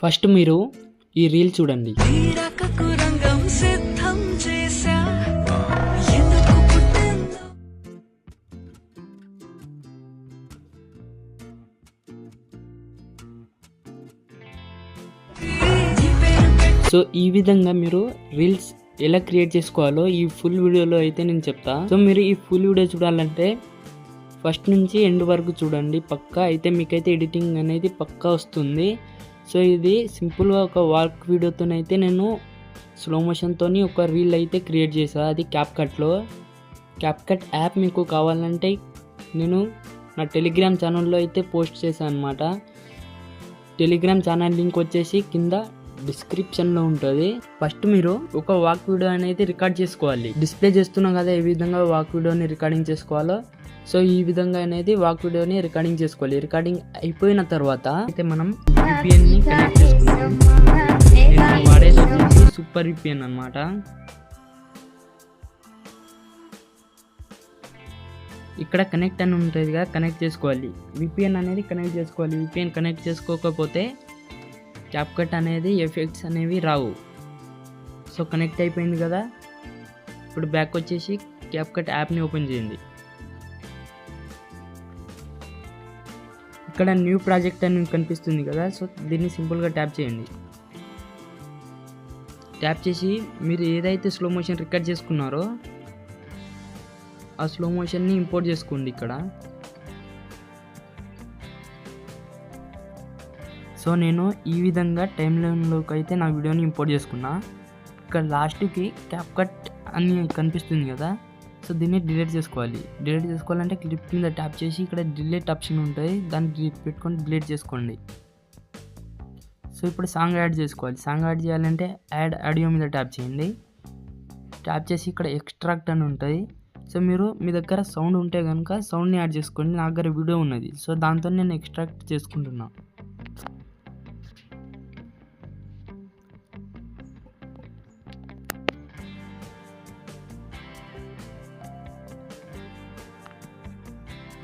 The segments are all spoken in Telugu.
ఫస్ట్ మీరు ఈ రీల్ చూడండి. సో ఈ విధంగా మీరు రీల్స్ ఎలా క్రియేట్ చేసుకోవాలో ఈ ఫుల్ వీడియోలో అయితే నేను చెప్తా. సో మీరు ఈ ఫుల్ వీడియో చూడాలంటే ఫస్ట్ నుంచి ఎండ్ వరకు చూడండి పక్కా. అయితే మీకైతే ఎడిటింగ్ అనేది పక్కా వస్తుంది. సో ఇది సింపుల్గా ఒక వాక్ వీడియోతోనైతే నేను స్లో మోషన్తో ఒక రీల్ అయితే క్రియేట్ చేసా. అది క్యాప్కట్లో. క్యాప్కట్ యాప్ మీకు కావాలంటే నేను నా టెలిగ్రామ్ ఛానల్లో అయితే పోస్ట్ చేశాను అనమాట. టెలిగ్రామ్ ఛానల్ లింక్ వచ్చేసి కింద డిస్క్రిప్షన్లో ఉంటుంది. ఫస్ట్ మీరు ఒక వాక్ వీడియో అనేది రికార్డ్ చేసుకోవాలి. డిస్ప్లే చేస్తున్నాం కదా ఏ విధంగా వాక్ వీడియోని రికార్డింగ్ చేసుకోవాలో. సో ఈ విధంగా అనేది వాక్ వీడియోని రికార్డింగ్ చేసుకోవాలి. రికార్డింగ్ అయిపోయిన తర్వాత అయితే మనం VPNని కనెక్ట్ చేసుకుంటాం. నేను వాడేది వచ్చేసి సూపర్ VPN అనమాట. ఇక్కడ కనెక్ట్ అని ఉంటుంది కదా, కనెక్ట్ చేసుకోవాలి. VPN అనేది కనెక్ట్ చేసుకోవాలి. VPN కనెక్ట్ చేసుకోకపోతే క్యాప్కట్ అనేది ఎఫెక్ట్స్ అనేవి రావు. సో కనెక్ట్ అయిపోయింది కదా, ఇప్పుడు బ్యాక్ వచ్చేసి క్యాప్కట్ యాప్ని ఓపెన్ చేయండి. ఇక్కడ న్యూ ప్రాజెక్ట్ అని కనిపిస్తుంది కదా, సో దీన్ని సింపుల్గా ట్యాప్ చేయండి. ట్యాప్ చేసి మీరు ఏదైతే స్లో మోషన్ రికార్డ్ చేసుకున్నారో ఆ స్లో మోషన్ని ఇంపోర్ట్ చేసుకోండి ఇక్కడ. సో నేను ఈ విధంగా టైమ్ లైన్లోకి అయితే నా వీడియోని ఇంపోర్ట్ చేసుకున్నా. ఇక్కడ లాస్ట్కి క్యాప్కట్ అని కనిపిస్తుంది కదా, సో దీన్ని డిలీట్ చేసుకోవాలి. డిలీట్ చేసుకోవాలంటే క్లిప్ మీద ట్యాప్ చేసి ఇక్కడ డిలీట్ ఆప్షన్ ఉంటుంది, దాన్ని పెట్టుకొని డిలీట్ చేసుకోండి. సో ఇప్పుడు సాంగ్ యాడ్ చేసుకోవాలి. సాంగ్ యాడ్ చేయాలంటే యాడ్ ఆడియో మీద ట్యాప్ చేయండి. ట్యాప్ చేసి ఇక్కడ ఎక్స్ట్రాక్ట్ అని ఉంటుంది. సో మీరు మీ దగ్గర సౌండ్ ఉంటే కనుక సౌండ్ని యాడ్ చేసుకోండి. నా దగ్గర వీడియో ఉన్నది, సో దాంతో నేను ఎక్స్ట్రాక్ట్ చేసుకుంటున్నా.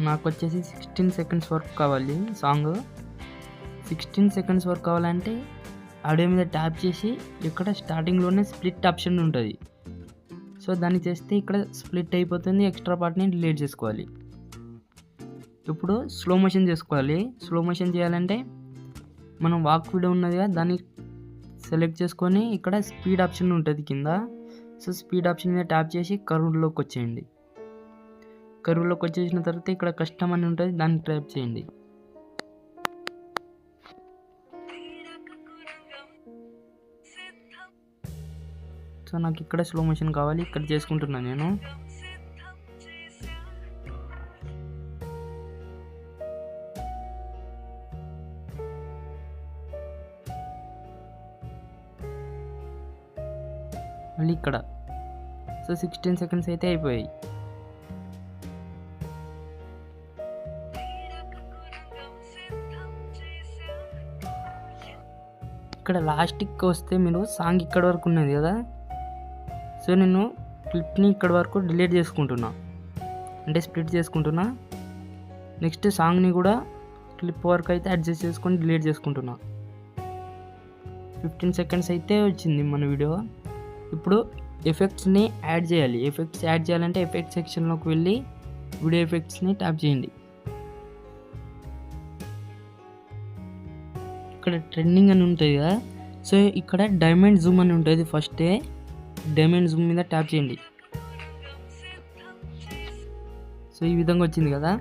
నాకు వచ్చేసి 16 సెకండ్స్ వరకు కావాలి సాంగ్. 16 సెకండ్స్ వరకు కావాలంటే ఆడియో మీద ట్యాప్ చేసి ఇక్కడ స్టార్టింగ్లోనే స్ప్లిట్ ఆప్షన్ ఉంటుంది. సో దాన్ని చేస్తే ఇక్కడ స్ప్లిట్ అయిపోతుంది. ఎక్స్ట్రా పార్ట్ని డిలీట్ చేసుకోవాలి. ఇప్పుడు స్లో మోషన్ చేసుకోవాలి. స్లో మోషన్ చేయాలంటే మనం వాక్ వీడియో ఉన్నది కదా, దాన్ని సెలెక్ట్ చేసుకొని ఇక్కడ స్పీడ్ ఆప్షన్ ఉంటుంది కింద. సో స్పీడ్ ఆప్షన్ మీద ట్యాప్ చేసి కర్వ్లోకి వచ్చేయండి. కర్వ్లోకి వచ్చేసిన తర్వాత ఇక్కడ కస్టమ్ అని ఉంటుంది, దాన్ని ట్యాప్ చేయండి. సో నాకు ఇక్కడ స్లో మోషన్ కావాలి, ఇక్కడ చేసుకుంటున్నాను నేను. మళ్ళీ ఇక్కడ సో 16 సెకండ్స్ అయితే అయిపోయాయి. ఇక్కడ లాస్ట్కి వస్తే మీరు సాంగ్ ఇక్కడ వరకు ఉన్నది కదా, సో నేను క్లిప్ని ఇక్కడ వరకు డిలీట్ చేసుకుంటున్నా, అంటే స్ప్లిట్ చేసుకుంటున్నా. నెక్స్ట్ సాంగ్ని కూడా క్లిప్ వరకు అయితే అడ్జస్ట్ చేసుకొని డిలీట్ చేసుకుంటున్నా. 15 సెకండ్స్ అయితే వచ్చింది మన వీడియో. ఇప్పుడు ఎఫెక్ట్స్ని యాడ్ చేయాలి. ఎఫెక్ట్స్ యాడ్ చేయాలంటే ఎఫెక్ట్స్ సెక్షన్లోకి వెళ్ళి వీడియో ఎఫెక్ట్స్ని ట్యాప్ చేయండి. ఇక్కడ ట్రెండింగ్ అని ఉంటుంది కదా, సో ఇక్కడ డైమండ్ జూమ్ అని ఉంటుంది. ఫస్టే డైమండ్ జూమ్ మీద ట్యాప్ చేయండి. సో ఈ విధంగా వచ్చింది కదా.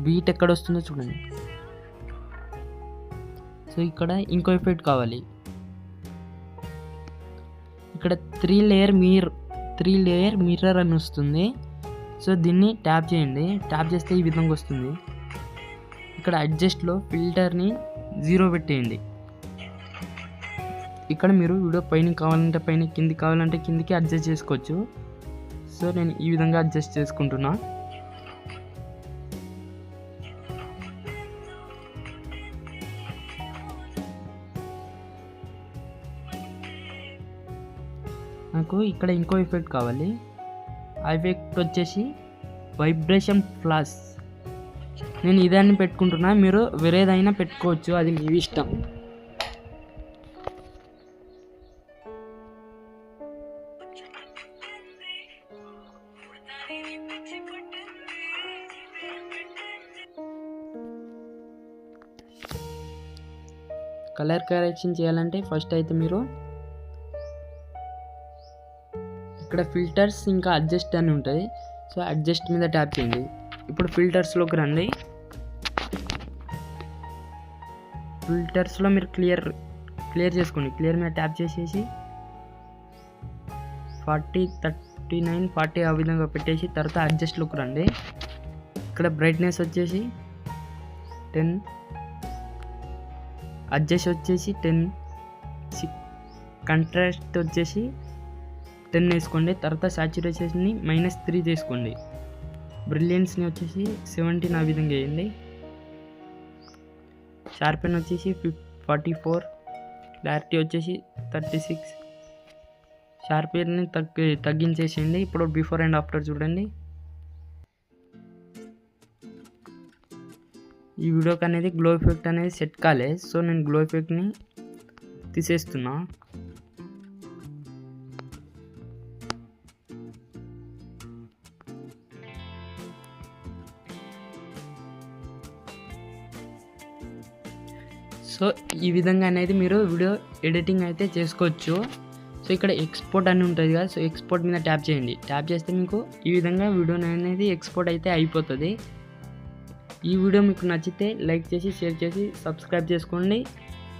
బీట్ ఎక్కడ వస్తుందో చూడండి. సో ఇక్కడ ఇంకో ఎఫెక్ట్ కావాలి. ఇక్కడ 3 లేయర్ మిర్రర్ అని వస్తుంది. సో దీన్ని ట్యాప్ చేయండి. ట్యాప్ చేస్తే ఈ విధంగా వస్తుంది. ఇక్కడ అడ్జస్ట్లో ఫిల్టర్ని 0 పెట్టేయండి. ఇక్కడ మీరు వీడియో పైన కావాలంటే పైన, కింది కావాలంటే కిందికి అడ్జస్ట్ చేసుకోవచ్చు. సో నేను ఈ విధంగా అడ్జస్ట్ చేసుకుంటున్నా. నాకు ఇక్కడ ఇంకో ఎఫెక్ట్ కావాలి. ఆ ఎఫెక్ట్ వచ్చేసి వైబ్రేషన్ ఫ్లాష్. నేను ఇదాన్ని పెట్టుకుంటున్నా, మీరు వేరేదైనా పెట్టుకోవచ్చు, అది మీ ఇష్టం. కలర్ కరెక్షన్ చేయాలంటే ఫస్ట్ అయితే మీరు ఇక్కడ ఫిల్టర్స్ ఇంకా అడ్జస్ట్ అని ఉంటుంది. సో అడ్జస్ట్ మీద ట్యాప్ చేయండి. ఇప్పుడు ఫిల్టర్స్లోకి రండి. ఫిల్టర్స్లో మీరు క్లియర్ చేసుకోండి. క్లియర్ మీద ట్యాప్ చేసేసి 40, 39, 40 ఆ విధంగా పెట్టేసి తర్వాత అడ్జస్ట్లోకి రండి. ఇక్కడ బ్రైట్నెస్ వచ్చేసి 10, అడ్జస్ట్ వచ్చేసి 10, కంట్రాస్ట్ వచ్చేసి 10 వేసుకోండి. తర్వాత సాచురేషన్ని -3 చేసుకోండి. బ్రిలియన్స్ని వచ్చేసి 17 ఆ విధంగా వేయండి. షార్పెన్ వచ్చేసి 44, క్లారిటీ వచ్చేసి 36. షార్పెన్ని తగ్గించేసేయండి. ఇప్పుడు బిఫోర్ అండ్ ఆఫ్టర్ చూడండి. ఈ వీడియోకి అనేది గ్లో ఎఫెక్ట్ అనేది సెట్ కాలేదు. సో నేను గ్లో ఎఫెక్ట్ని తీసేస్తున్నా. సో ఈ విధంగా అనేది మీరు వీడియో ఎడిటింగ్ అయితే చేసుకోవచ్చు. సో ఇక్కడ ఎక్స్పోర్ట్ అని ఉంటుంది కదా, సో ఎక్స్పోర్ట్ మీద ట్యాప్ చేయండి. ట్యాప్ చేస్తే మీకు ఈ విధంగా వీడియో అనేది ఎక్స్పోర్ట్ అయితే అయిపోతుంది. ఈ వీడియో మీకు నచ్చితే లైక్ చేసి, షేర్ చేసి, సబ్స్క్రైబ్ చేసుకోండి.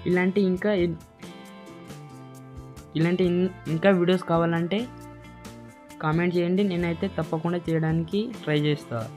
ఇలాంటి ఇంకా వీడియోస్ కావాలంటే కామెంట్ చేయండి. నేనైతే తప్పకుండా చేయడానికి ట్రై చేస్తాను.